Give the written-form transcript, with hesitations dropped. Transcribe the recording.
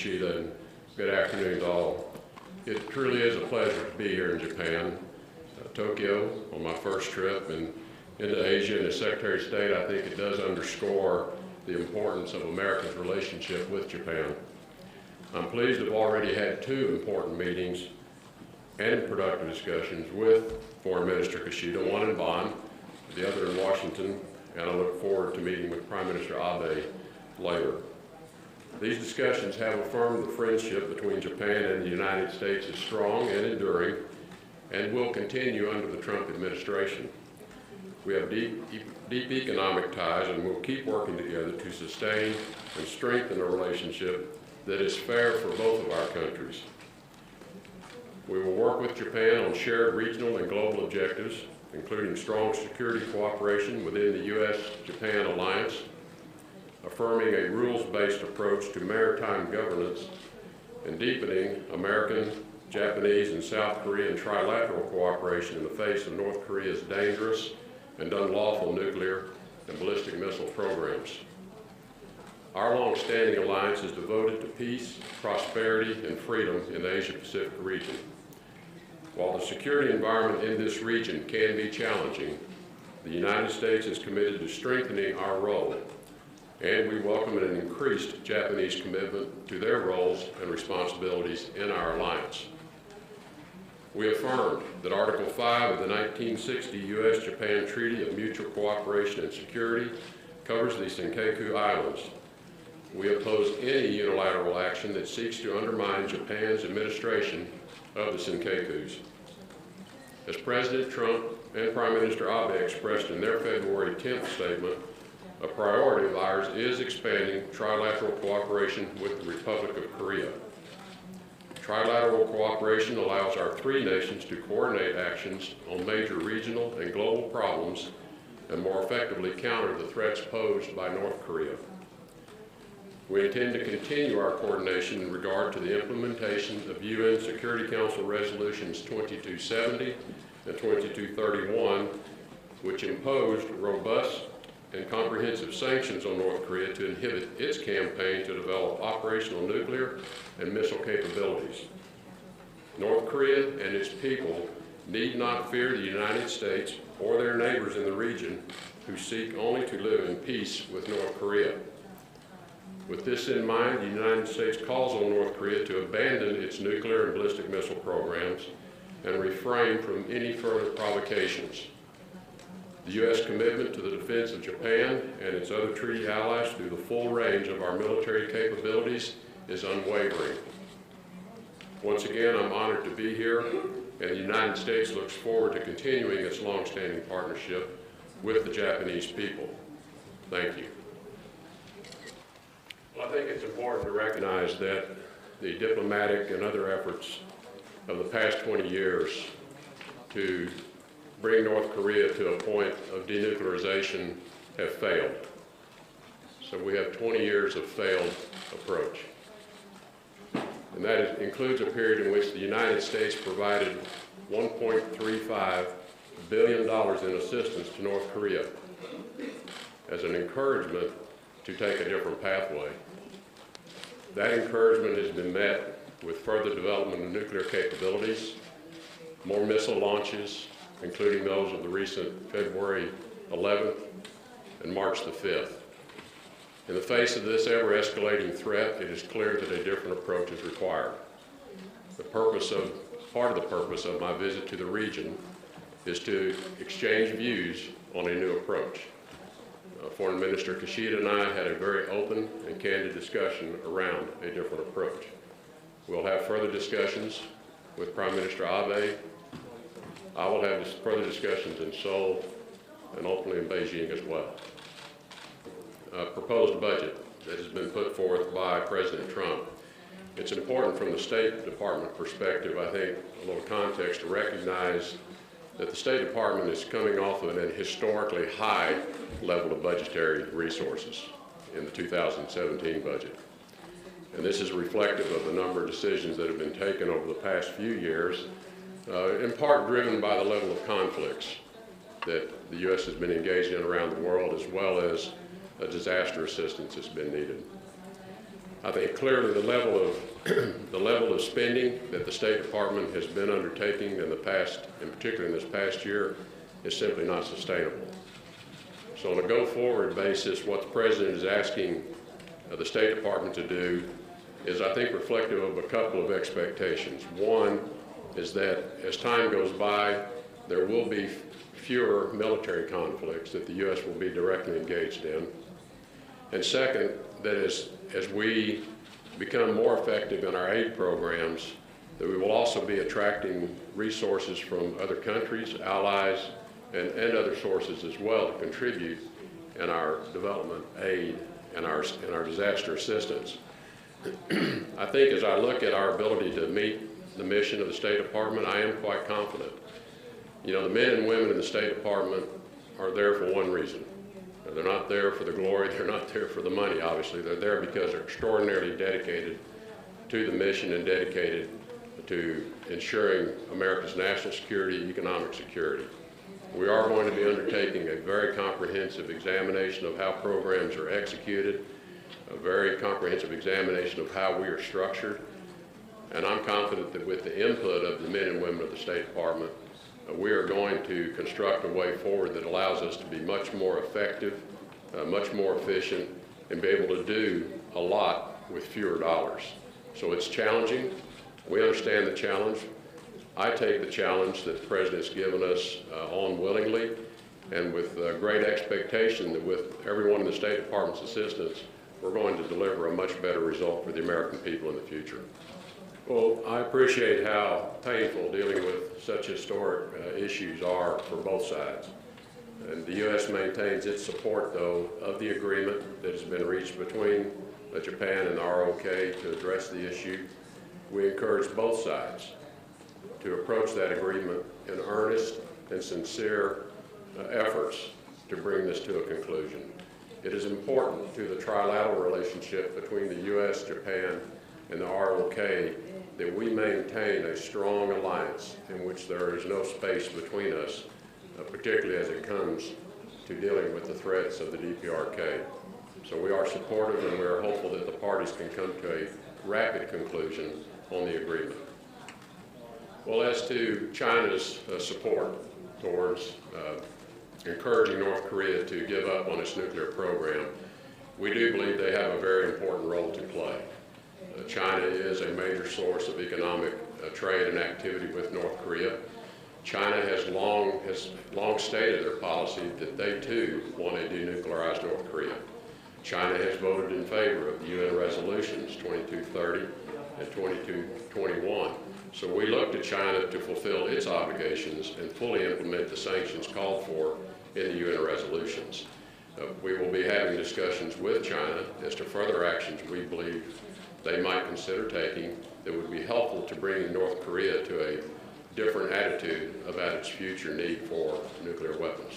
Kishida, and good afternoon to all. It truly is a pleasure to be here in Japan, Tokyo, on my first trip, and into Asia. And as Secretary of State, I think it does underscore the importance of America's relationship with Japan. I'm pleased to have already had two important meetings and productive discussions with Foreign Minister Kishida, one in Bonn, the other in Washington, and I look forward to meeting with Prime Minister Abe later. These discussions have affirmed the friendship between Japan and the United States is strong and enduring and will continue under the Trump administration. We have deep economic ties and will keep working together to sustain and strengthen a relationship that is fair for both of our countries. We will work with Japan on shared regional and global objectives, including strong security cooperation within the U.S.-Japan alliance, affirming a rules-based approach to maritime governance, and deepening American, Japanese, and South Korean trilateral cooperation in the face of North Korea's dangerous and unlawful nuclear and ballistic missile programs. Our long-standing alliance is devoted to peace, prosperity, and freedom in the Asia-Pacific region. While the security environment in this region can be challenging, the United States is committed to strengthening our role, and we welcome an increased Japanese commitment to their roles and responsibilities in our alliance. We affirmed that Article 5 of the 1960 U.S.-Japan Treaty of Mutual Cooperation and Security covers the Senkaku Islands. We oppose any unilateral action that seeks to undermine Japan's administration of the Senkakus. As President Trump and Prime Minister Abe expressed in their February 10th statement, a priority of ours is expanding trilateral cooperation with the Republic of Korea. Trilateral cooperation allows our three nations to coordinate actions on major regional and global problems and more effectively counter the threats posed by North Korea. We intend to continue our coordination in regard to the implementation of UN Security Council Resolutions 2270 and 2231, which imposed robust and comprehensive sanctions on North Korea to inhibit its campaign to develop operational nuclear and missile capabilities. North Korea and its people need not fear the United States or their neighbors in the region who seek only to live in peace with North Korea. With this in mind, the United States calls on North Korea to abandon its nuclear and ballistic missile programs and refrain from any further provocations. The U.S. commitment to the defense of Japan and its other treaty allies through the full range of our military capabilities is unwavering. Once again, I'm honored to be here, and the United States looks forward to continuing its long-standing partnership with the Japanese people. Thank you. Well, I think it's important to recognize that the diplomatic and other efforts of the past 20 years to bring North Korea to a point of denuclearization have failed. So we have 20 years of failed approach. And that includes a period in which the United States provided $1.35 billion in assistance to North Korea as an encouragement to take a different pathway. That encouragement has been met with further development of nuclear capabilities, more missile launches, including those of the recent February 11th and March the 5th. In the face of this ever-escalating threat, it is clear that a different approach is required. Part of the purpose of my visit to the region is to exchange views on a new approach. Foreign Minister Kishida and I had a very open and candid discussion around a different approach. We'll have further discussions with Prime Minister Abe. I will have further discussions in Seoul and ultimately in Beijing as well. Proposed budget that has been put forth by President Trump. It's important from the State Department perspective, I think, a little context to recognize that the State Department is coming off of an historically high level of budgetary resources in the 2017 budget. And this is reflective of the number of decisions that have been taken over the past few years, in part driven by the level of conflicts that the U.S. has been engaged in around the world, as well as disaster assistance that's been needed. I think clearly the level of the level of spending that the State Department has been undertaking in the past, in particular in this past year, is simply not sustainable. So on a go-forward basis, what the President is asking the State Department to do is, I think, reflective of a couple of expectations. One is that as time goes by, there will be fewer military conflicts that the U.S. will be directly engaged in. And second, that as we become more effective in our aid programs, that we will also be attracting resources from other countries, allies, and other sources as well to contribute in our development aid and our disaster assistance. I think as I look at our ability to meet the mission of the State Department, I am quite confident. You know, the men and women in the State Department are there for one reason. They're not there for the glory, they're not there for the money, obviously. They're there because they're extraordinarily dedicated to the mission and dedicated to ensuring America's national security and economic security. We are going to be undertaking a very comprehensive examination of how programs are executed, a very comprehensive examination of how we are structured, and I'm confident that with the input of the men and women of the State Department, we are going to construct a way forward that allows us to be much more effective, much more efficient, and be able to do a lot with fewer dollars. So it's challenging. We understand the challenge. I take the challenge that the President's given us on willingly, and with great expectation that with everyone in the State Department's assistance, we're going to deliver a much better result for the American people in the future. Well, I appreciate how painful dealing with such historic issues are for both sides. And the U.S. maintains its support, though, of the agreement that has been reached between Japan and the ROK to address the issue. We encourage both sides to approach that agreement in earnest and sincere efforts to bring this to a conclusion. It is important to the trilateral relationship between the U.S., Japan, and the ROK that we maintain a strong alliance in which there is no space between us, particularly as it comes to dealing with the threats of the DPRK. So we are supportive, and we are hopeful that the parties can come to a rapid conclusion on the agreement. Well, as to China's support towards encouraging North Korea to give up on its nuclear program, we do believe they have a very important role to play. China is a major source of economic trade and activity with North Korea. China has long stated their policy that they too want to denuclearize North Korea. China has voted in favor of the UN resolutions 2230 and 2221. So we look to China to fulfill its obligations and fully implement the sanctions called for in the UN resolutions. We will be having discussions with China as to further actions we believe they might consider taking that would be helpful to bringing North Korea to a different attitude about its future need for nuclear weapons.